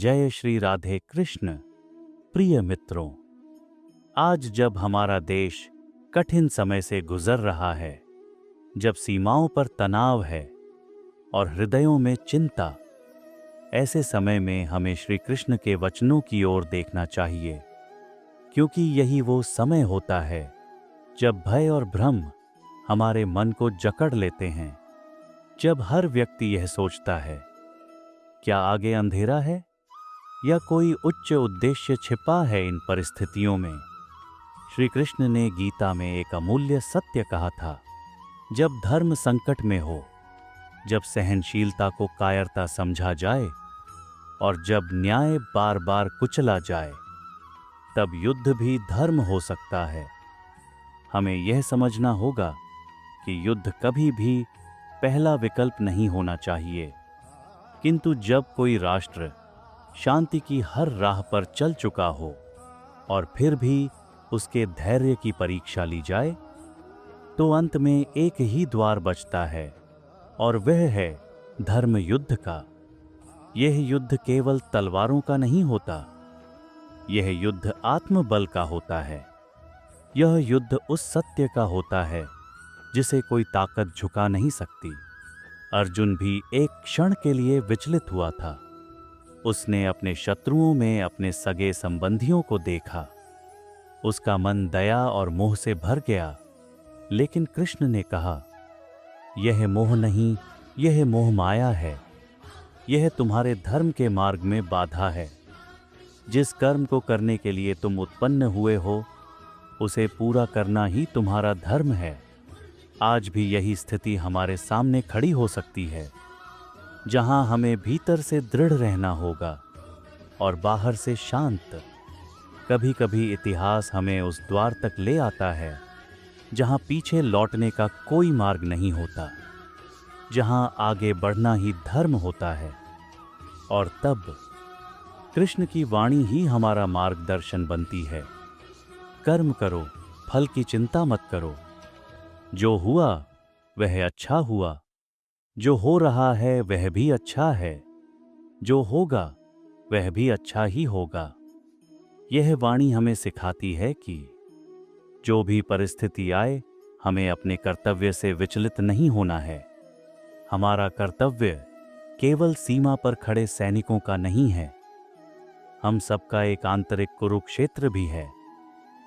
जय श्री राधे कृष्ण। प्रिय मित्रों, आज जब हमारा देश कठिन समय से गुजर रहा है, जब सीमाओं पर तनाव है और हृदयों में चिंता, ऐसे समय में हमें श्री कृष्ण के वचनों की ओर देखना चाहिए, क्योंकि यही वो समय होता है जब भय और भ्रम हमारे मन को जकड़ लेते हैं। जब हर व्यक्ति यह सोचता है, क्या आगे अंधेरा है या कोई उच्च उद्देश्य छिपा है इन परिस्थितियों में, श्री कृष्ण ने गीता में एक अमूल्य सत्य कहा था। जब धर्म संकट में हो, जब सहनशीलता को कायरता समझा जाए और जब न्याय बार बार कुचला जाए, तब युद्ध भी धर्म हो सकता है। हमें यह समझना होगा कि युद्ध कभी भी पहला विकल्प नहीं होना चाहिए, किंतु जब कोई राष्ट्र शांति की हर राह पर चल चुका हो और फिर भी उसके धैर्य की परीक्षा ली जाए, तो अंत में एक ही द्वार बचता है और वह है धर्म युद्ध का। यह युद्ध केवल तलवारों का नहीं होता, यह युद्ध आत्मबल का होता है। यह युद्ध उस सत्य का होता है जिसे कोई ताकत झुका नहीं सकती। अर्जुन भी एक क्षण के लिए विचलित हुआ था। उसने अपने शत्रुओं में अपने सगे संबंधियों को देखा। उसका मन दया और मोह से भर गया, लेकिन कृष्ण ने कहा, यह मोह नहीं, यह मोह माया है। यह तुम्हारे धर्म के मार्ग में बाधा है। जिस कर्म को करने के लिए तुम उत्पन्न हुए हो, उसे पूरा करना ही तुम्हारा धर्म है। आज भी यही स्थिति हमारे सामने खड़ी हो सकती है, जहां हमें भीतर से दृढ़ रहना होगा और बाहर से शांत। कभी कभी इतिहास हमें उस द्वार तक ले आता है जहां पीछे लौटने का कोई मार्ग नहीं होता, जहां आगे बढ़ना ही धर्म होता है। और तब कृष्ण की वाणी ही हमारा मार्गदर्शन बनती है। कर्म करो, फल की चिंता मत करो। जो हुआ वह अच्छा हुआ, जो हो रहा है वह भी अच्छा है, जो होगा वह भी अच्छा ही होगा। यह वाणी हमें सिखाती है कि जो भी परिस्थिति आए, हमें अपने कर्तव्य से विचलित नहीं होना है। हमारा कर्तव्य केवल सीमा पर खड़े सैनिकों का नहीं है, हम सबका एक आंतरिक कुरुक्षेत्र भी है,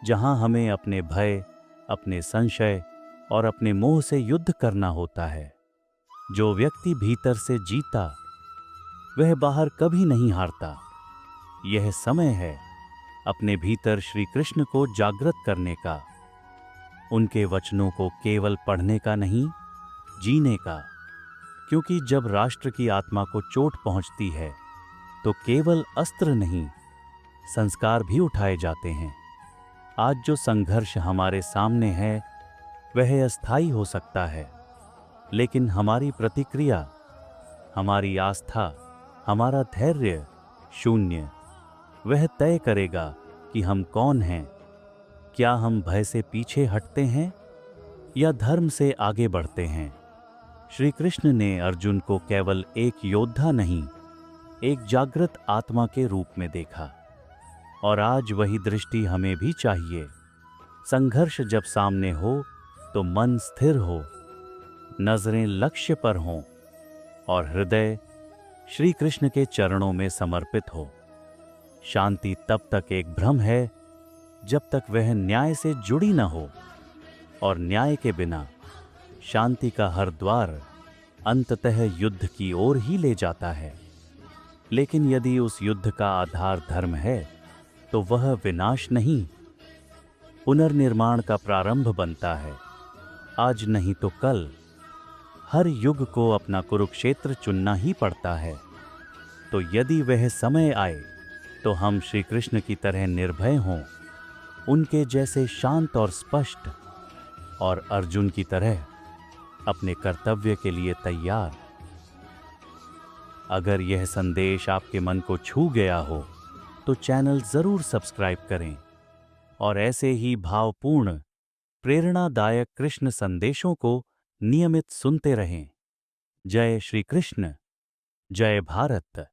जहां हमें अपने भय, अपने संशय और अपने मोह से युद्ध करना होता है। जो व्यक्ति भीतर से जीता, वह बाहर कभी नहीं हारता। यह समय है अपने भीतर श्री कृष्ण को जागृत करने का, उनके वचनों को केवल पढ़ने का नहीं, जीने का। क्योंकि जब राष्ट्र की आत्मा को चोट पहुंचती है, तो केवल अस्त्र नहीं, संस्कार भी उठाए जाते हैं। आज जो संघर्ष हमारे सामने है, वह अस्थायी हो सकता है, लेकिन हमारी प्रतिक्रिया, हमारी आस्था, हमारा धैर्य शून्य, वह तय करेगा कि हम कौन हैं। क्या हम भय से पीछे हटते हैं या धर्म से आगे बढ़ते हैं। श्री कृष्ण ने अर्जुन को केवल एक योद्धा नहीं, एक जागृत आत्मा के रूप में देखा, और आज वही दृष्टि हमें भी चाहिए। संघर्ष जब सामने हो तो मन स्थिर हो, नजरें लक्ष्य पर हों और हृदय श्री कृष्ण के चरणों में समर्पित हो। शांति तब तक एक भ्रम है जब तक वह न्याय से जुड़ी न हो, और न्याय के बिना शांति का हर द्वार अंततः युद्ध की ओर ही ले जाता है। लेकिन यदि उस युद्ध का आधार धर्म है, तो वह विनाश नहीं, पुनर्निर्माण का प्रारंभ बनता है। आज नहीं तो कल हर युग को अपना कुरुक्षेत्र चुनना ही पड़ता है। तो यदि वह समय आए, तो हम श्री कृष्ण की तरह निर्भय हों, उनके जैसे शांत और स्पष्ट, और अर्जुन की तरह अपने कर्तव्य के लिए तैयार। अगर यह संदेश आपके मन को छू गया हो, तो चैनल जरूर सब्सक्राइब करें और ऐसे ही भावपूर्ण, प्रेरणादायक कृष्ण संदेशों को नियमित सुनते रहें। जय श्री कृष्ण, जय भारत।